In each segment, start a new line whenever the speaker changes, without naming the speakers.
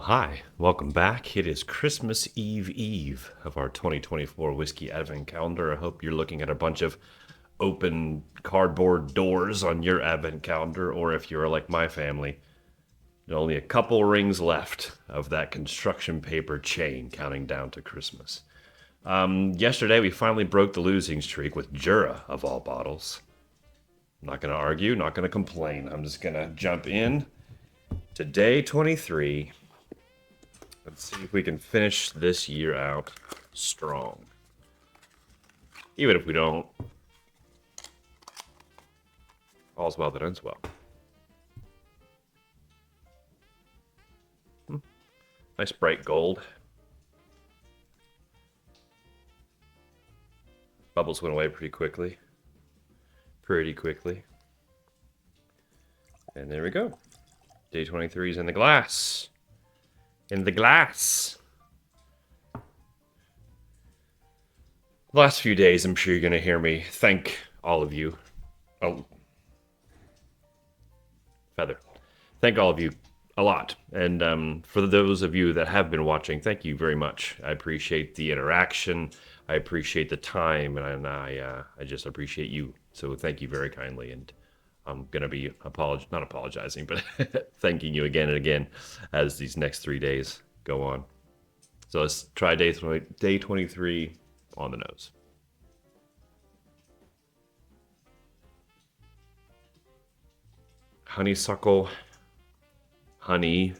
Hi, welcome back. It is Christmas Eve of our 2024 Whiskey Advent Calendar. I hope you're looking at a bunch of open cardboard doors on your Advent calendar, or if you're like my family, only a couple rings left of that construction paper chain counting down to Christmas. Yesterday, we finally broke the losing streak with Jura, of all bottles. I'm not going to argue, not going to complain. I'm just going to jump in to day 23. Let's see if we can finish this year out strong. Even if we don't, all's well that ends well. Nice bright gold. Bubbles went away pretty quickly. And there we go. Day 23 is in the glass. In the glass. The last few days, I'm sure you're going to hear me thank all of you. Oh, feather. Thank all of you a lot. And for those of you that have been watching, thank you very much. I appreciate the interaction. I appreciate the time, and I just appreciate you. So thank you very kindly. And I'm going to be not apologizing, but thanking you again and again as these next 3 days go on. So let's try day 23 on the nose. Honeysuckle, honey,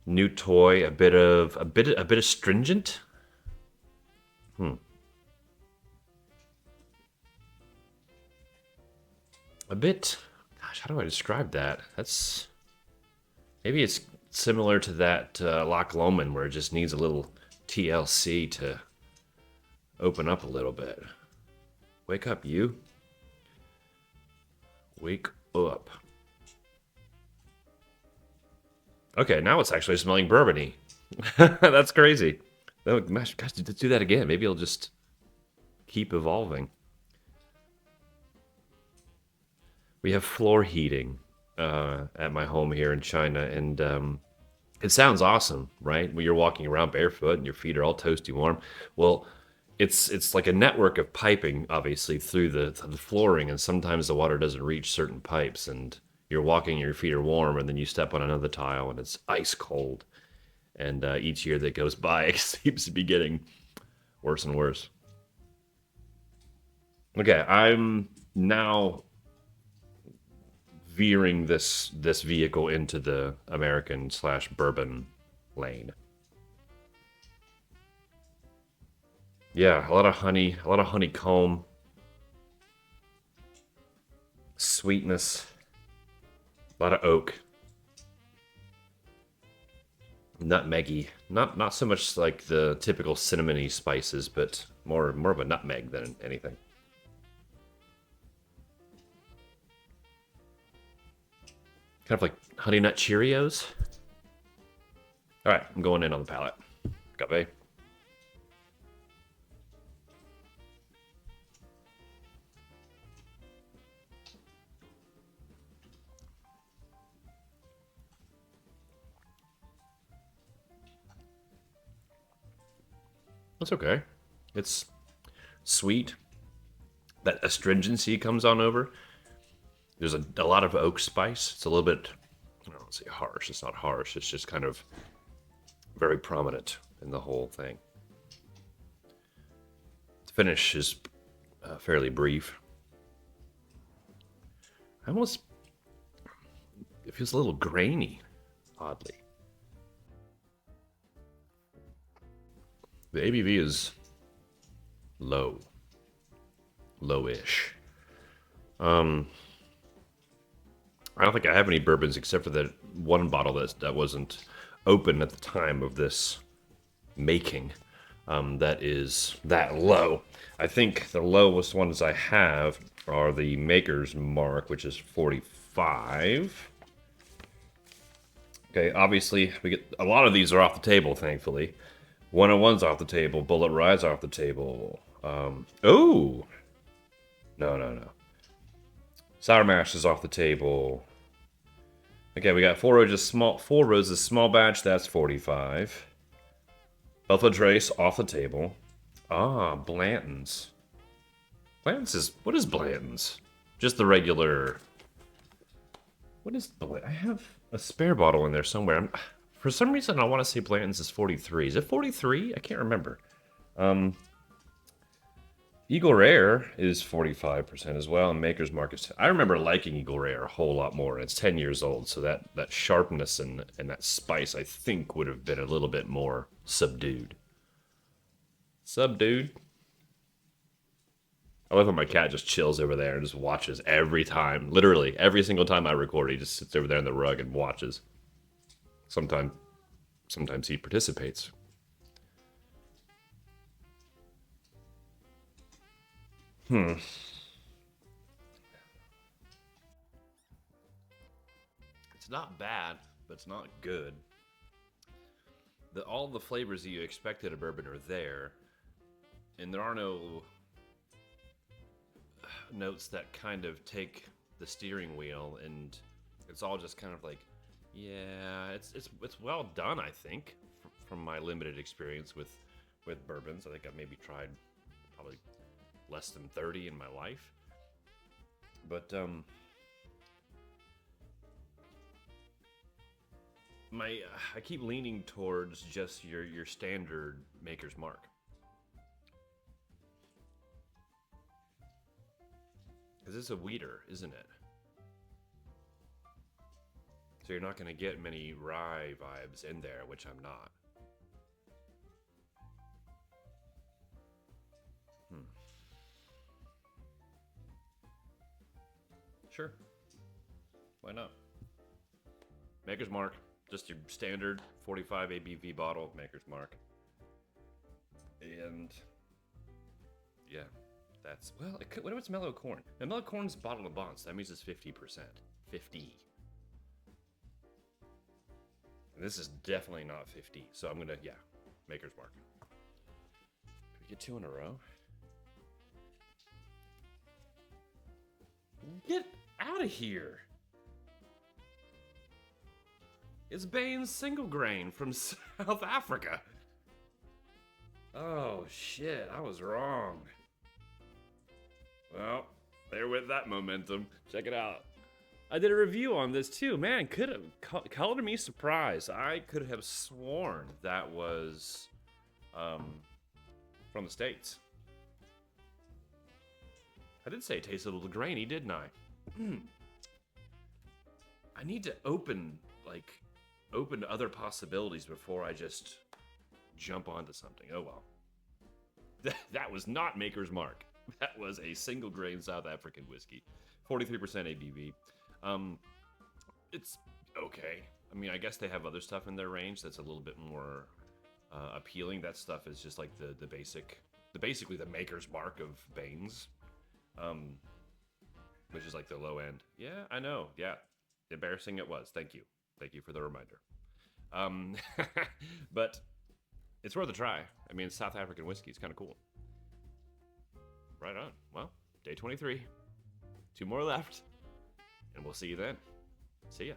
new toy, a bit of stringent. A bit, gosh, how do I describe that? Maybe it's similar to that Loch Lomond where it just needs a little TLC to open up a little bit. Wake up, you. Wake up. Okay, now it's actually smelling bourbony. That's crazy. Oh, gosh, let's do that again. Maybe it'll just keep evolving. We have floor heating at my home here in China, and it sounds awesome, right? When you're walking around barefoot and your feet are all toasty warm. Well, it's like a network of piping, obviously, through the flooring, and sometimes the water doesn't reach certain pipes, and you're walking, your feet are warm, and then you step on another tile, and it's ice cold. And each year that goes by, it seems to be getting worse and worse. Okay, I'm now veering this vehicle into the American/bourbon lane. Yeah, a lot of honey, a lot of honeycomb, sweetness, a lot of oak, nutmeggy. Not so much like the typical cinnamony spices, but more of a nutmeg than anything. Kind of like Honey Nut Cheerios. All right, I'm going in on the palate. Agave. That's okay. It's sweet. That astringency comes on over. There's a lot of oak spice. It's a little bit, I don't want to say harsh. It's not harsh. It's just kind of very prominent in the whole thing. The finish is fairly brief. It feels a little grainy, oddly. The ABV is lowish. I don't think I have any bourbons except for that one bottle that wasn't open at the time of this making. That is that low. I think the lowest ones I have are the Maker's Mark, which is 45. Okay, obviously we get a lot of these are off the table, thankfully. 101's off the table. Bullet Rye's off the table. Oh! No. Sour Mash is off the table. Okay, we got four roses small batch. That's 45. Buffalo Trace off the table. Ah, Blanton's. Blanton's is what is Blanton's? Just the regular. What is Blanton? I have a spare bottle in there somewhere. For some reason, I want to say Blanton's is 43. Is it 43? I can't remember. Um, Eagle Rare is 45% as well, and Maker's Mark is. I remember liking Eagle Rare a whole lot more. It's 10 years old, so that sharpness and that spice, I think, would have been a little bit more subdued. Subdued. I love how my cat just chills over there and just watches every time. Literally, every single time I record, he just sits over there on the rug and watches. Sometimes, sometimes he participates. It's not bad, but it's not good. All the flavors that you expected of bourbon are there, and there are no notes that kind of take the steering wheel, and it's all just kind of like, yeah, it's well done. I think from my limited experience with bourbons, I think I've maybe tried probably less than 30 in my life, but I keep leaning towards just your standard Maker's Mark. Because it's a wheater, isn't it? So you're not going to get many rye vibes in there, which I'm not. Hmm. Sure. Why not? Maker's Mark. Just your standard 45 ABV bottle of Maker's Mark. And yeah, that's, well, what if it's mellow corn? Now, mellow corn's bottle of bonds. That means it's 50%. 50. And this is definitely not 50. So I'm gonna, yeah, Maker's Mark. Did we get two in a row? Get out of here. It's Bain's single grain from South Africa. Oh shit, I was wrong. Well, there with that momentum. Check it out. I did a review on this too. Man, could have colored me surprised. I could have sworn that was from the States. I did say it tasted a little grainy, didn't I? I need to open other possibilities before I just jump onto something. Oh well. That was not Maker's Mark. That was a single grain South African whiskey. 43% ABV. It's okay. I mean, I guess they have other stuff in their range that's a little bit more appealing. That stuff is just like the basically the Maker's Mark of Bain's, which is like the low end. Yeah, I know. Yeah, embarrassing it was. Thank you for the reminder. Um, but it's worth a try. I mean, it's South African whiskey. It's kind of cool. Right on. Well, day 23. 2 more left. And we'll see you then. See ya.